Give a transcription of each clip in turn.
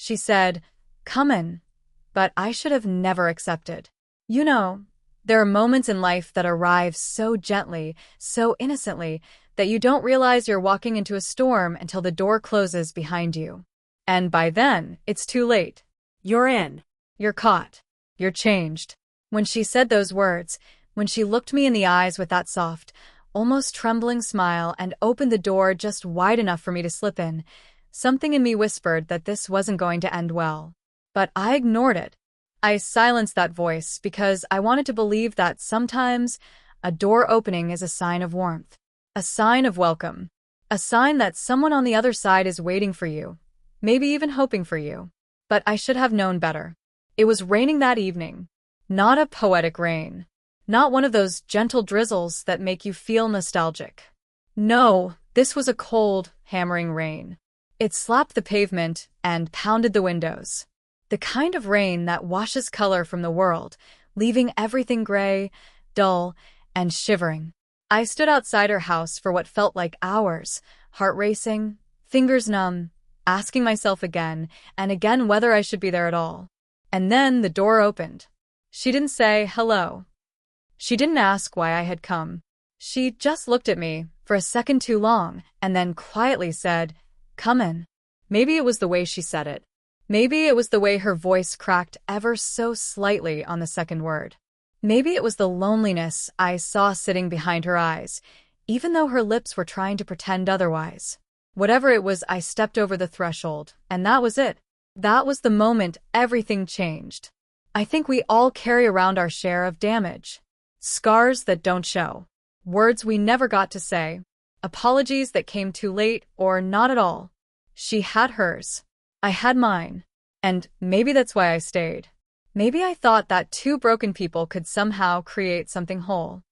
She said, "Come in," but I should have never accepted. You know, there are moments in life that arrive so gently, so innocently, that you don't realize you're walking into a storm until the door closes behind you. And by then, it's too late. You're in. You're caught. You're changed. When she said those words, when she looked me in the eyes with that soft, almost trembling smile and opened the door just wide enough for me to slip in, something in me whispered that this wasn't going to end well. But I ignored it. I silenced that voice because I wanted to believe that sometimes a door opening is a sign of warmth, a sign of welcome, a sign that someone on the other side is waiting for you, maybe even hoping for you. But I should have known better. It was raining that evening. Not a poetic rain. Not one of those gentle drizzles that make you feel nostalgic. No, this was a cold, hammering rain. It slapped the pavement and pounded the windows. The kind of rain that washes color from the world, leaving everything gray, dull, and shivering. I stood outside her house for what felt like hours, heart racing, fingers numb, asking myself again and again whether I should be there at all. And then the door opened. She didn't say hello. She didn't ask why I had come. She just looked at me for a second too long and then quietly said, "Come in." Maybe it was the way she said it. Maybe it was the way her voice cracked ever so slightly on the second word. Maybe it was the loneliness I saw sitting behind her eyes, even though her lips were trying to pretend otherwise. Whatever it was, I stepped over the threshold, and that was it. That was the moment everything changed. I think we all carry around our share of damage. Scars that don't show. Words we never got to say. Apologies that came too late or not at all. She had hers. I had mine. And maybe that's why I stayed. Maybe I thought that two broken people could somehow create something whole.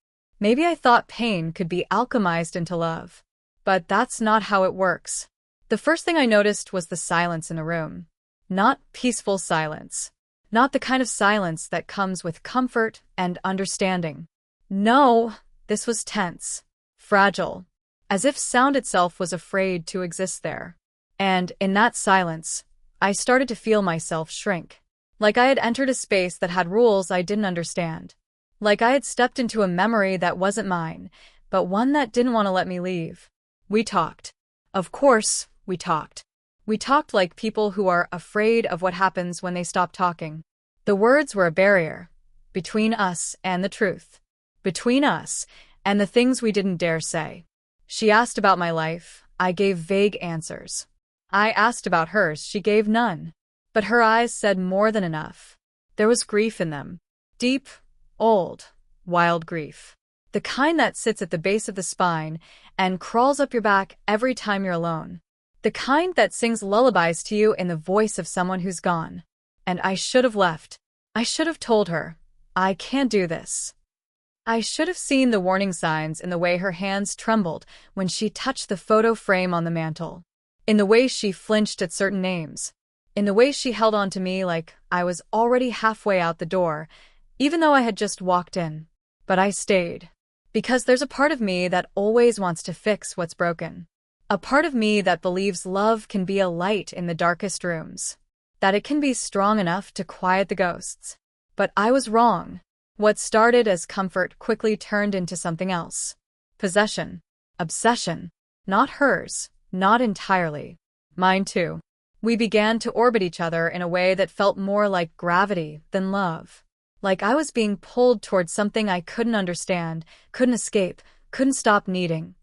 Maybe I thought pain could be alchemized into love. But that's not how it works. The first thing I noticed was the silence in the room. Not peaceful silence. Not the kind of silence that comes with comfort and understanding. No, this was tense. Fragile. As if sound itself was afraid to exist there. And in that silence, I started to feel myself shrink. Like I had entered a space that had rules I didn't understand. Like I had stepped into a memory that wasn't mine, but one that didn't want to let me leave. We talked. Of course, we talked. We talked like people who are afraid of what happens when they stop talking. The words were a barrier. Between us and the truth. Between us and the things we didn't dare say. She asked about my life. I gave vague answers. I asked about hers. She gave none. But her eyes said more than enough. There was grief in them. Deep, old, wild grief. The kind that sits at the base of the spine and crawls up your back every time you're alone. The kind that sings lullabies to you in the voice of someone who's gone. And I should have left. I should have told her, I can't do this. I should have seen the warning signs in the way her hands trembled when she touched the photo frame on the mantel. In the way she flinched at certain names. In the way she held on to me like I was already halfway out the door, even though I had just walked in. But I stayed. Because there's a part of me that always wants to fix what's broken. A part of me that believes love can be a light in the darkest rooms. That it can be strong enough to quiet the ghosts. But I was wrong. What started as comfort quickly turned into something else. Possession. Obsession. Not hers. Not entirely. Mine too. We began to orbit each other in a way that felt more like gravity than love. Like I was being pulled towards something I couldn't understand, couldn't escape, couldn't stop needing.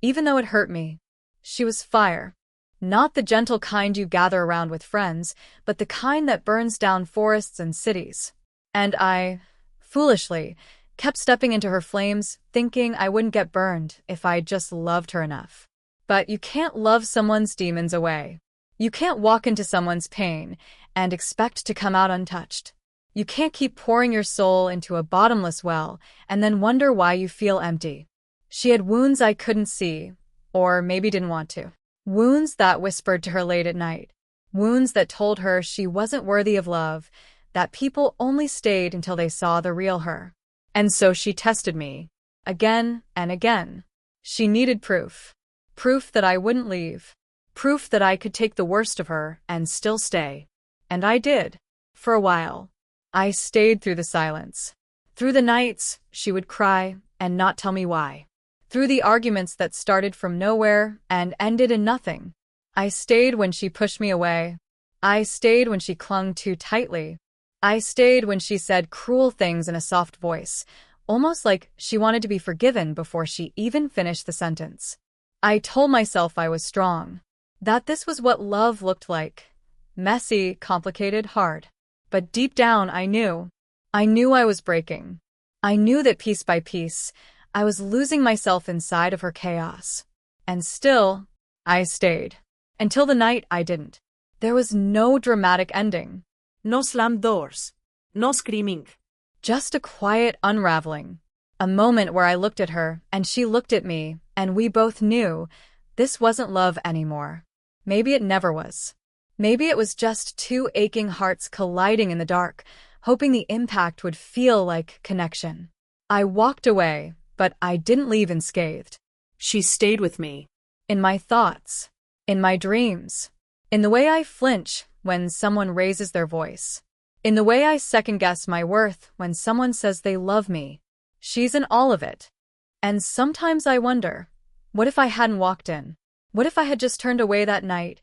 Even though it hurt me. She was fire. Not the gentle kind you gather around with friends, but the kind that burns down forests and cities. And I, foolishly, kept stepping into her flames, thinking I wouldn't get burned if I just loved her enough. But you can't love someone's demons away. You can't walk into someone's pain and expect to come out untouched. You can't keep pouring your soul into a bottomless well and then wonder why you feel empty. She had wounds I couldn't see, or maybe didn't want to. Wounds that whispered to her late at night. Wounds that told her she wasn't worthy of love, that people only stayed until they saw the real her. And so she tested me. Again and again. She needed proof. Proof that I wouldn't leave. Proof that I could take the worst of her and still stay. And I did. For a while. I stayed through the silence. Through the nights, she would cry and not tell me why. Through the arguments that started from nowhere and ended in nothing. I stayed when she pushed me away. I stayed when she clung too tightly. I stayed when she said cruel things in a soft voice, almost like she wanted to be forgiven before she even finished the sentence. I told myself I was strong, that this was what love looked like. Messy, complicated, hard. But deep down, I knew. I knew I was breaking. I knew that piece by piece, I was losing myself inside of her chaos. And still, I stayed. Until the night I didn't. There was no dramatic ending. No slammed doors. No screaming. Just a quiet unraveling. A moment where I looked at her, and she looked at me, and we both knew this wasn't love anymore. Maybe it never was. Maybe it was just two aching hearts colliding in the dark, hoping the impact would feel like connection. I walked away, but I didn't leave unscathed. She stayed with me. In my thoughts, in my dreams, in the way I flinch when someone raises their voice, in the way I second-guess my worth when someone says they love me. She's in all of it. And sometimes I wonder, what if I hadn't walked in? What if I had just turned away that night,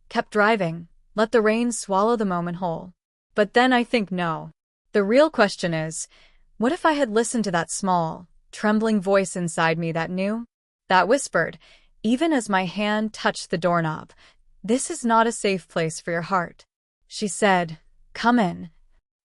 kept driving, let the rain swallow the moment whole? But then I think no. The real question is, what if I had listened to that small, trembling voice inside me that knew, that whispered, even as my hand touched the doorknob, "This is not a safe place for your heart." She said, "Come in."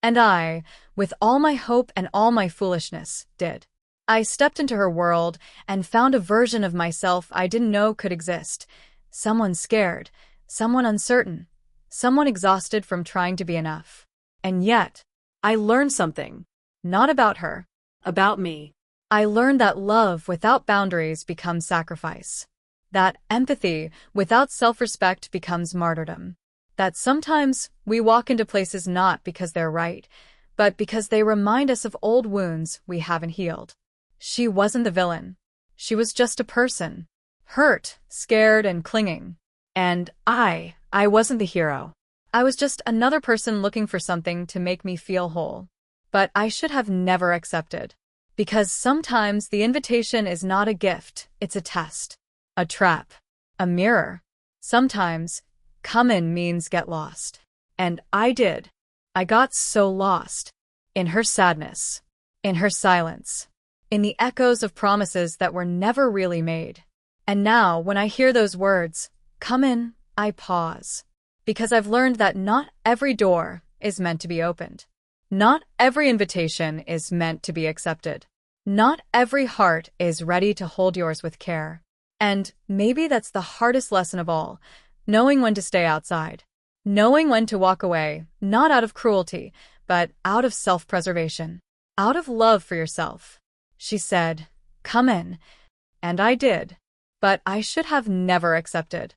And I, with all my hope and all my foolishness, did. I stepped into her world and found a version of myself I didn't know could exist. Someone scared, someone uncertain, someone exhausted from trying to be enough. And yet, I learned something. Not about her. About me. I learned that love without boundaries becomes sacrifice. That empathy without self-respect becomes martyrdom. That sometimes we walk into places not because they're right, but because they remind us of old wounds we haven't healed. She wasn't the villain. She was just a person. Hurt, scared, and clinging. And I wasn't the hero. I was just another person looking for something to make me feel whole. But I should have never accepted. Because sometimes the invitation is not a gift, it's a test. A trap. A mirror. Sometimes, come in means get lost. And I did. I got so lost. In her sadness. In her silence. In the echoes of promises that were never really made. And now, when I hear those words, come in, I pause. Because I've learned that not every door is meant to be opened. Not every invitation is meant to be accepted. Not every heart is ready to hold yours with care. And maybe that's the hardest lesson of all, knowing when to stay outside. Knowing when to walk away, not out of cruelty, but out of self-preservation. Out of love for yourself. She said, come in. And I did. But I should have never accepted.